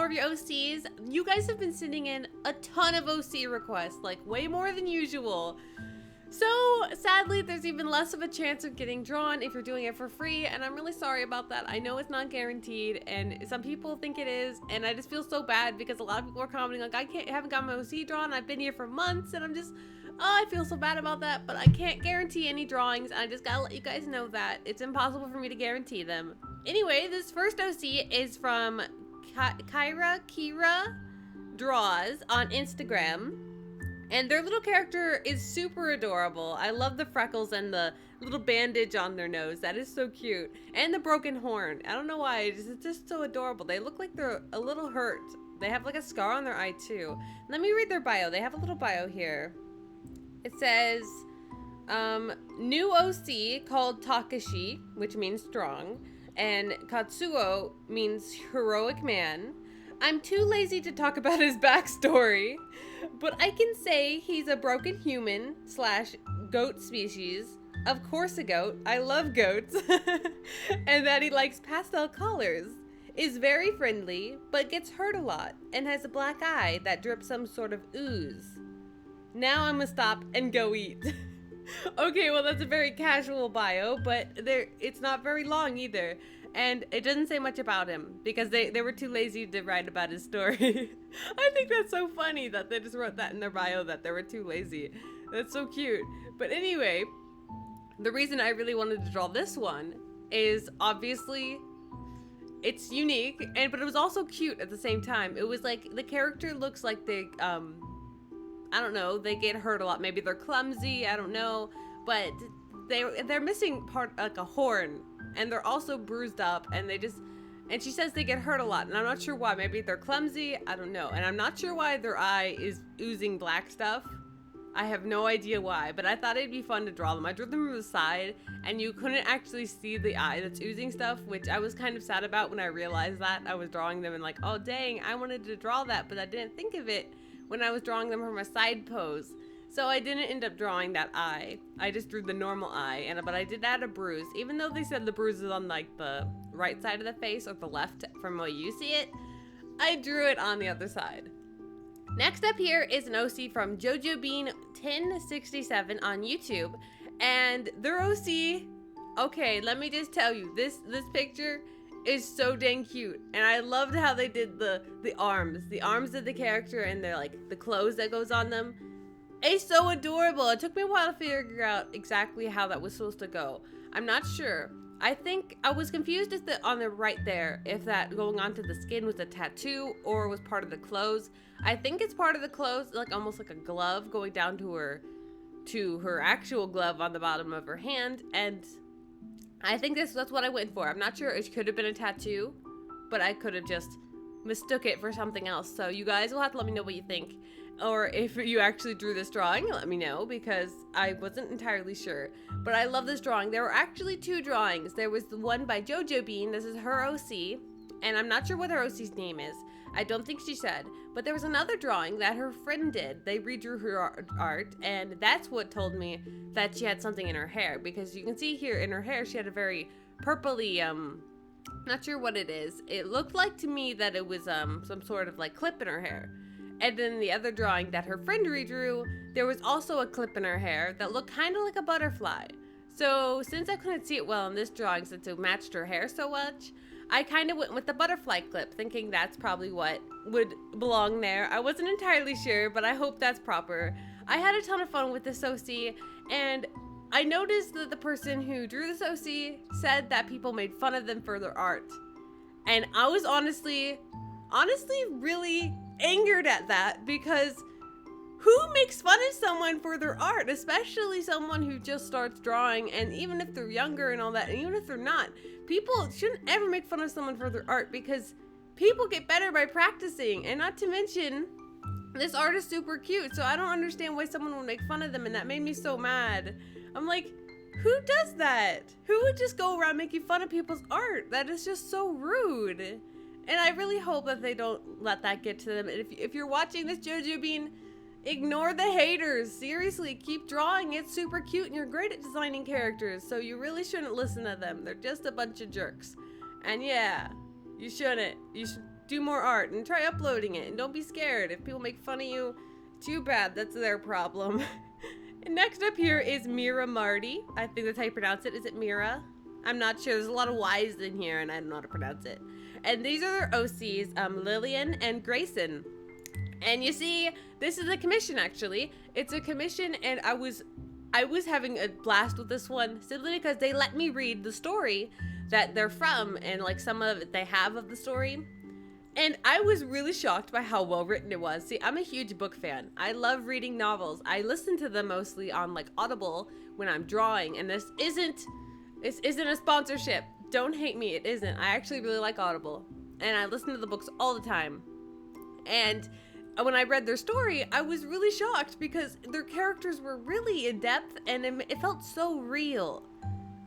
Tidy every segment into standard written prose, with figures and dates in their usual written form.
of your OCs. You guys have been sending in a ton of OC requests, like way more than usual. So sadly, there's even less of a chance of getting drawn if you're doing it for free, and I'm really sorry about that. I know it's not guaranteed, and some people think it is, and I just feel so bad because a lot of people are commenting like, I haven't got my OC drawn. I've been here for months, and I'm just, I feel so bad about that, but I can't guarantee any drawings. And I just gotta let you guys know that it's impossible for me to guarantee them. Anyway, this first OC is from 𝐃𝐫𝐞𝐧'𝐭 Draws on Instagram. And their little character is super adorable. I love the freckles and the little bandage on their nose. That is so cute. And the broken horn. I don't know why. It's just so adorable. They look like they're a little hurt. They have like a scar on their eye too. Let me read their bio. They have a little bio here. It says, new OC called Takashi, which means strong. And Katsuo means heroic man. I'm too lazy to talk about his backstory, but I can say he's a broken human / goat species. Of course a goat. I love goats. And that he likes pastel colors, is very friendly, but gets hurt a lot, and has a black eye that drips some sort of ooze. Now I'm gonna stop and go eat. Okay, well that's a very casual bio, but it's not very long either. And it doesn't say much about him because they were too lazy to write about his story. I think that's so funny that they just wrote that in their bio, that they were too lazy. That's so cute. But anyway, the reason I really wanted to draw this one is obviously it's unique, but it was also cute at the same time. It was like the character looks like they, I don't know, they get hurt a lot. Maybe they're clumsy, I don't know. But they're missing part, like a horn. And they're also bruised up, and and she says they get hurt a lot, and I'm not sure why. Maybe they're clumsy, I don't know. And I'm not sure why their eye is oozing black stuff. I have no idea why, but I thought it'd be fun to draw them. I drew them from the side, and you couldn't actually see the eye that's oozing stuff, which I was kind of sad about when I realized that. I was drawing them and like, oh dang, I wanted to draw that, but I didn't think of it when I was drawing them from a side pose. So I didn't end up drawing that eye. I just drew the normal eye, but I did add a bruise. Even though they said the bruise is on like the right side of the face or the left from the way you see it, I drew it on the other side. Next up here is an OC from JoJobean 1067 on YouTube, and their OC, okay, let me just tell you, this picture is so dang cute, and I loved how they did the arms of the character, and they're like the clothes that goes on them. It's so adorable. It took me a while to figure out exactly how that was supposed to go. I'm not sure. I think I was confused as on the right there, if that going onto the skin was a tattoo or was part of the clothes. I think it's part of the clothes, like almost like a glove going down to her actual glove on the bottom of her hand, and I think that's what I went for. I'm not sure. It could have been a tattoo, but I could have just mistook it for something else. So you guys will have to let me know what you think. Or if you actually drew this drawing, let me know, because I wasn't entirely sure. But I love this drawing. There were actually two drawings. There was the one by JoJobean. This is her OC, and I'm not sure what her OC's name is. I don't think she said. But there was another drawing that her friend did. They redrew her art, and that's what told me that she had something in her hair. Because you can see here in her hair, she had a very purpley, not sure what it is. It looked like to me that it was some sort of like clip in her hair. And then the other drawing that her friend redrew, there was also a clip in her hair that looked kind of like a butterfly. So since I couldn't see it well in this drawing since it matched her hair so much, I kind of went with the butterfly clip, thinking that's probably what would belong there. I wasn't entirely sure, but I hope that's proper. I had a ton of fun with this OC, and I noticed that the person who drew this OC said that people made fun of them for their art. And I was honestly really angered at that, because who makes fun of someone for their art, especially someone who just starts drawing? And even if they're younger and all that, and even if they're not, people shouldn't ever make fun of someone for their art, because people get better by practicing. And not to mention, this art is super cute, so I don't understand why someone would make fun of them, and that made me so mad. I'm like, who does that? Who would just go around making fun of people's art? That is just so rude. And I really hope that they don't let that get to them. And if you're watching this, JoJobean, ignore the haters. Seriously, keep drawing. It's super cute, and you're great at designing characters, so you really shouldn't listen to them. They're just a bunch of jerks. And yeah, you shouldn't. do more art and try uploading it. And don't be scared. If people make fun of you, too bad. That's their problem. And next up here is EMyraMarty. I think that's how you pronounce it. Is it Mira? I'm not sure. There's a lot of Y's in here and I don't know how to pronounce it. And these are their OCs, Lillian and Grayson. And you see, this is a commission actually. It's a commission and I was having a blast with this one simply because they let me read the story that they're from and like some of it they have of the story. And I was really shocked by how well written it was. See, I'm a huge book fan. I love reading novels. I listen to them mostly on like Audible when I'm drawing, and this isn't a sponsorship. Don't hate me, it isn't. I actually really like Audible, and I listen to the books all the time. And when I read their story, I was really shocked because their characters were really in depth, and it felt so real.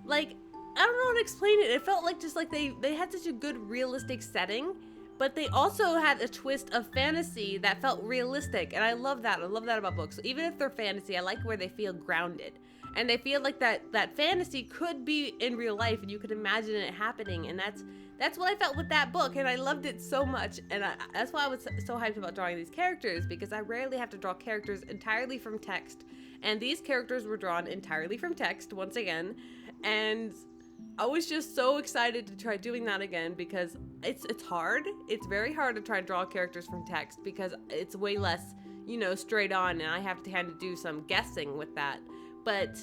Like, I don't know how to explain it. It felt like just like they had such a good realistic setting, but they also had a twist of fantasy that felt realistic, and I love that. I love that about books. So even if they're fantasy, I like where they feel grounded, and they feel like that fantasy could be in real life, and you could imagine it happening, and that's what I felt with that book, and I loved it so much, and that's why I was so hyped about drawing these characters, because I rarely have to draw characters entirely from text, and these characters were drawn entirely from text once again, and I was just so excited to try doing that again because it's hard. It's very hard to try to draw characters from text because it's way less, you know, straight on, and I have to kind of do some guessing with that. But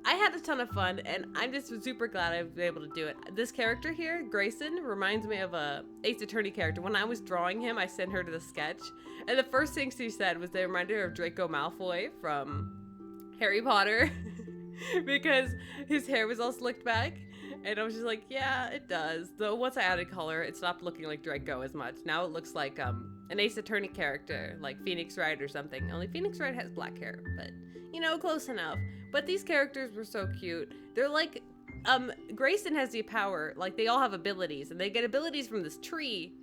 I had a ton of fun, and I'm just super glad I've been able to do it. This character here, Grayson, reminds me of a Ace Attorney character. When I was drawing him, I sent her to the sketch, and the first thing she said was they reminded her of Draco Malfoy from Harry Potter because his hair was all slicked back. And I was just like, yeah, it does. Though once I added color, it stopped looking like Draco as much. Now it looks like an Ace Attorney character, like Phoenix Wright or something. Only Phoenix Wright has black hair, but, you know, close enough. But these characters were so cute. They're like, Grayson has the power, like they all have abilities, and they get abilities from this tree.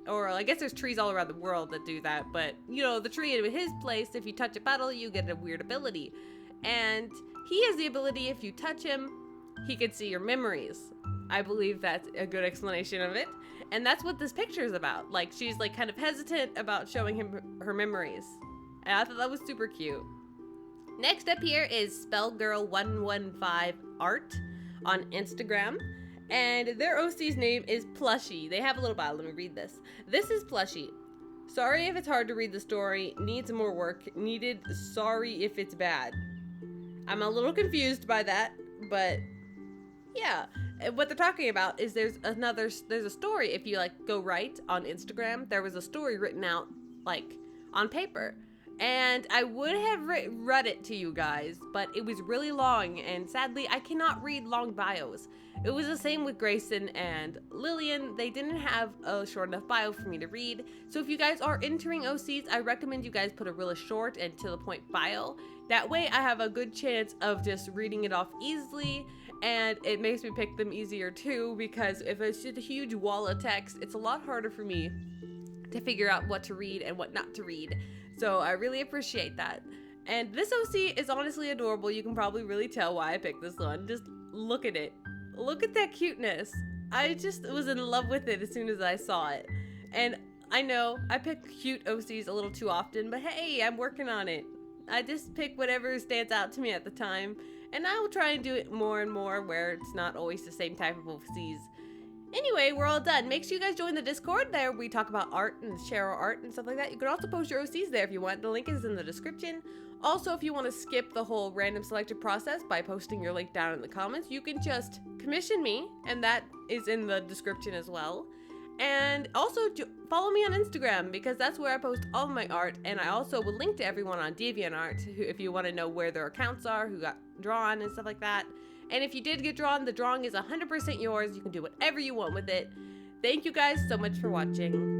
Or I guess there's trees all around the world that do that, but, you know, the tree in his place, if you touch a petal, you get a weird ability. And he has the ability, if you touch him, he could see your memories. I believe that's a good explanation of it. And that's what this picture is about. Like, she's like kind of hesitant about showing him her memories. And I thought that was super cute. Next up here is SpellGirl115 Art on Instagram. And their OC's name is Plushie. They have a little bio. Let me read this. This is Plushie. Sorry if it's hard to read the story. Needs more work. Needed. Sorry if it's bad. I'm a little confused by that, but yeah, what they're talking about is there's a story. If you like go right on Instagram, there was a story written out like on paper, and I would have read it to you guys, but it was really long, and sadly I cannot read long bios. It was the same with Grayson and Lillian. They didn't have a short enough bio for me to read. So if you guys are entering OCs, I recommend you guys put a really short and to the point bio. That way I have a good chance of just reading it off easily, and it makes me pick them easier too, because if it's just a huge wall of text, it's a lot harder for me to figure out what to read and what not to read. So I really appreciate that. And this OC is honestly adorable. You can probably really tell why I picked this one. Just look at it. Look at that cuteness. I just was in love with it as soon as I saw it. And I know I pick cute OCs a little too often, but hey, I'm working on it. I just pick whatever stands out to me at the time, and I will try and do it more and more where it's not always the same type of OCs. Anyway, we're all done. Make sure you guys join the Discord. There we talk about art and share our art and stuff like that. You can also post your OCs there if you want. The link is in the description. Also, if you want to skip the whole random selected process by posting your link down in the comments, you can just commission me, and that is in the description as well. And also follow me on Instagram, because that's where I post all of my art, and I also will link to everyone on DeviantArt if you want to know where their accounts are, who got drawn and stuff like that. And if you did get drawn, the drawing is 100% yours. You can do whatever you want with it. Thank you guys so much for watching.